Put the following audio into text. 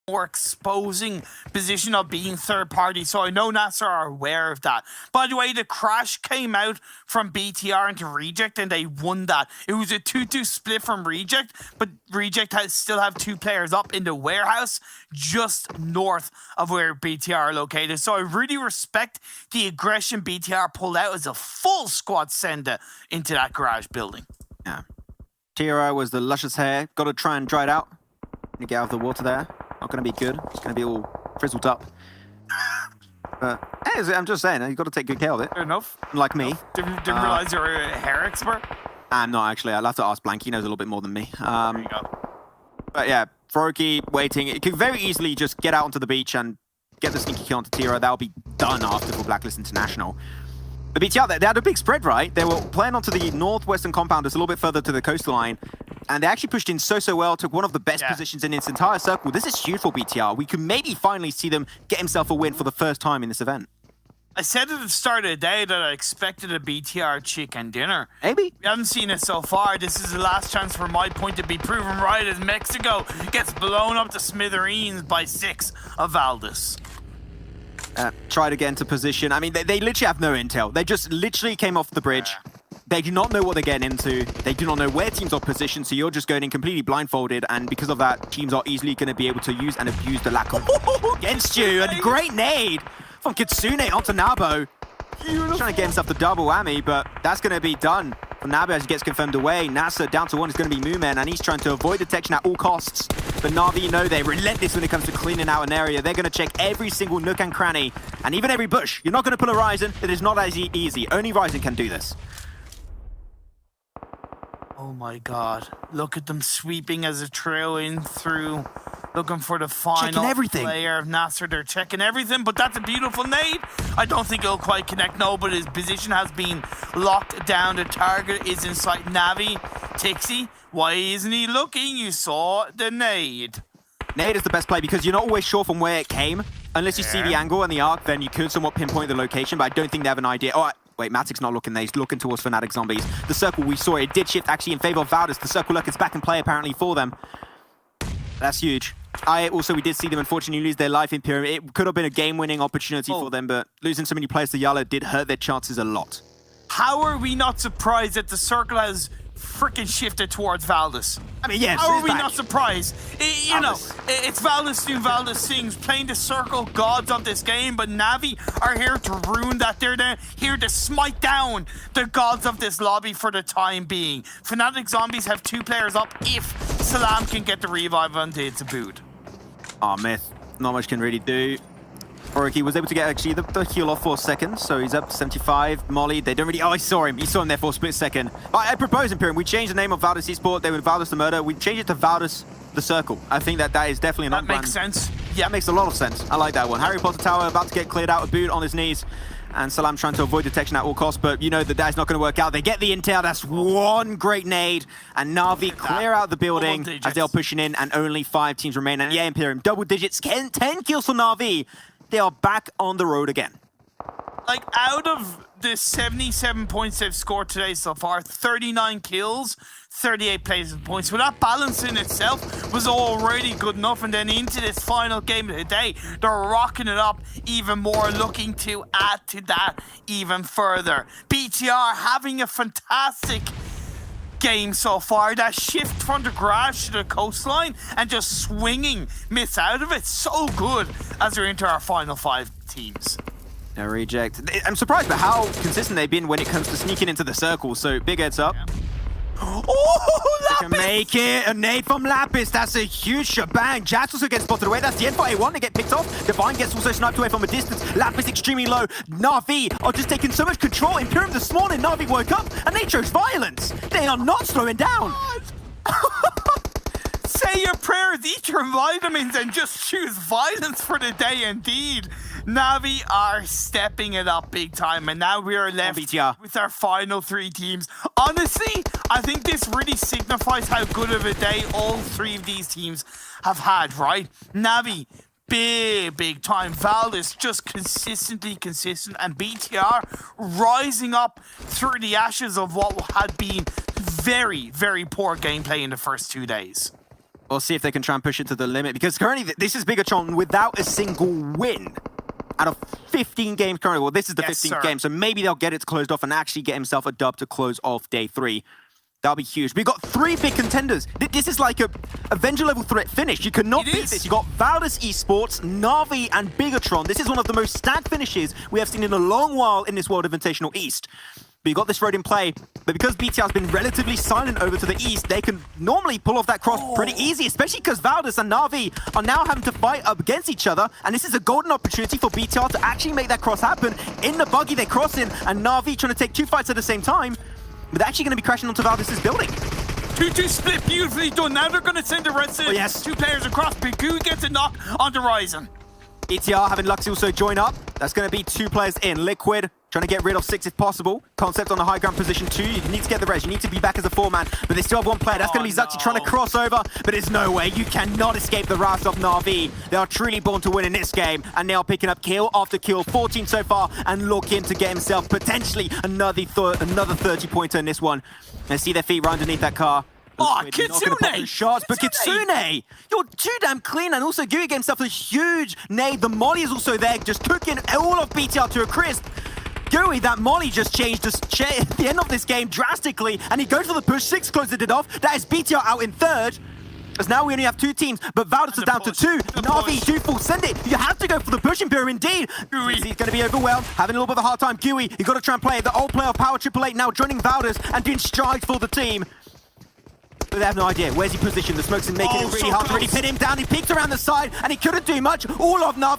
more exposing position of being third party, so I know NASA are aware of that. By the way, the crash came out from BTR into Reject and they won that. It was a 2-2 split from Reject, but Reject still have 2 players up in the warehouse just north of where BTR are located. So I really respect the aggression BTR pulled out as a full squad sender into that garage building. Yeah. Tira was the luscious hair. Got to try and dry it out. You get out of the water there. Not going to be good. It's going to be all frizzled up. But hey, I'm just saying, you've got to take good care of it. Fair enough. Like me. Didn't realize you were a hair expert. I'm not actually. I'll have to ask Blank. He knows a little bit more than me. There you go. But yeah, Froki waiting. It could very easily just get out onto the beach and get the sneaky kill onto Tira. That'll be done after for Blacklist International. The BTR, they had a big spread, right? They were playing onto the northwestern compound, just a little bit further to the coastal line. And they actually pushed in so well, took one of the best positions in its entire circle. This is huge for BTR. We could maybe finally see them get himself a win for the first time in this event. I said at the start of the day that I expected a BTR chicken dinner. Maybe. We haven't seen it so far. This is the last chance for my point to be proven right as Mexico gets blown up to smithereens by 6 of Valdus. Try to get into position. I mean, they literally have no intel. They just literally came off the bridge. They do not know what they're getting into. They do not know where teams are positioned, so you're just going in completely blindfolded, and because of that, teams are easily going to be able to use and abuse the lack of against you. And great nade from Kitsune onto Nabo. He's trying to get himself the double whammy, but that's going to be done for Nabo as he gets confirmed away. NASA down to 1 is going to be Moomen, and he's trying to avoid detection at all costs. But Navi know they're relentless when it comes to cleaning out an area. They're going to check every single nook and cranny, and even every bush. You're not going to pull a Ryzen. It is not as easy. Only Ryzen can do this. Oh my god. Look at them sweeping as a trail in through, looking for the final player of Nasser. They're checking everything, but that's a beautiful nade. I don't think it'll quite connect, no, but his position has been locked down. The target is in sight. Navi, Tixie, why isn't he looking? You saw the nade. Nade is the best play because you're not always sure from where it came. Unless you see the angle and the arc, then you could somewhat pinpoint the location, but I don't think they have an idea. Oh, wait, Matic's not looking there. He's looking towards Fnatic Zombies. The circle, we saw it did shift actually in favor of Valdus. The circle look is back in play apparently for them. That's huge. We did see them unfortunately lose their life in Pyramid. It could have been a game-winning opportunity for them, but losing so many players to Yala did hurt their chances a lot. How are we not surprised that the circle has freaking shifted towards Valdus? I mean, yes. How are we not surprised? You know, it's Valdus doing Valdus things, playing the circle gods of this game, but Navi are here to ruin that. They're here to smite down the gods of this lobby for the time being. Fnatic Zombies have 2 players up if Salam can get the revive onto its boot. Oh, Myth. Not much can really do. Oroki was able to get actually the heal off for a second, so he's up to 75. Molly, they don't really... Oh, he saw him. He saw him there for a split second. I propose, Imperium, we changed the name of Valdus Esport. They were Valdus the Murder. We changed it to Valdus the Circle. I think that is definitely an That makes sense. Yeah, it makes a lot of sense. I like that one. Harry Potter Tower about to get cleared out, a boot on his knees. And Salam trying to avoid detection at all costs, but you know that is not going to work out. They get the intel. That's one great nade. And Navi clear out the building as they're pushing in, and only 5 teams remain. And yeah, Imperium, double digits, 10 kills for Navi. They are back on the road again. Like, out of the 77 points they've scored today so far, 39 kills, 38 plays points. So that balance in itself was already good enough. And then into this final game of the day, they're rocking it up even more, looking to add to that even further. BTR having a fantastic game so far. That shift from the garage to the coastline and just swinging myths out of it, so good as we're into our final 5 teams. No reject. I'm surprised by how consistent they've been when it comes to sneaking into the circle, so big heads up. Yeah. Oh, Lapis! They can make it. A nade from Lapis. That's a huge shebang. Jazz also gets spotted away. That's the end for A1. They get picked off. Divine gets also sniped away from a distance. Lapis extremely low. Navi are just taking so much control. Imperium this morning, Navi woke up and they chose violence. They are not slowing down. Say your prayers, eat your vitamins, and just choose violence for the day indeed. Navi are stepping it up big time, and now we are left with our final 3 teams. Honestly, I think this really signifies how good of a day all 3 of these teams have had, right? Navi, big time. Valdus, just consistently consistent. And BTR rising up through the ashes of what had been very, very poor gameplay in the first 2 days. We'll see if they can try and push it to the limit, because currently this is Bigatron without a single win out of 15 games currently. Well, this is the 15th game, so maybe they'll get it closed off and actually get himself a dub to close off day 3. That'll be huge. We've got 3 big contenders. This is like a Avenger level threat finish. You cannot beat this. You got Valdus Esports, NAVI, and Bigatron. This is one of the most stacked finishes we have seen in a long while in this World Invitational East. But you got this road in play. But because BTR has been relatively silent over to the east, they can normally pull off that cross pretty easy, especially because Valdus and NAVI are now having to fight up against each other. And this is a golden opportunity for BTR to actually make that cross happen. In the buggy, they cross in, and NAVI trying to take 2 fights at the same time. But they're actually going to be crashing onto Valdus' building. 2-2 split, beautifully done. Now they're going to send the rest of the 2 players across. Bigu gets a knock on the Ryzen. BTR having Luxy also join up. That's going to be 2 players in. Liquid trying to get rid of 6 if possible. Concept on the high ground position 2. You need to get the res. You need to be back as a 4-man. But they still have 1 player. That's going to be Zuxi trying to cross over. But there's no way. You cannot escape the wrath of Na'Vi. They are truly born to win in this game. And they are picking up kill after kill. 14 so far. And looking to get himself potentially another 30-pointer in this one. And see their feet right underneath that car. Oh, Kitsune! Shots, but Kitsune! You're too damn clean, and also Gui gave himself a huge nade. The molly is also there, just cooking all of BTR to a crisp. Gui, that molly just changed the end of this game drastically, and he goes for the push. 6 closes it off. That is BTR out in 3rd. As now we only have 2 teams, but Valdus is down to 2. Na'Vi, do full send it. You have to go for the push Imperial indeed. He's going to be overwhelmed, having a little bit of a hard time. Gui, you got to try and play it. The old player of Power 888 now joining Valdus and doing strides for the team. But they have no idea. Where's he positioned? The smoke's making it really hard to really pin him down. He peeked around the side and he couldn't do much. All of Nav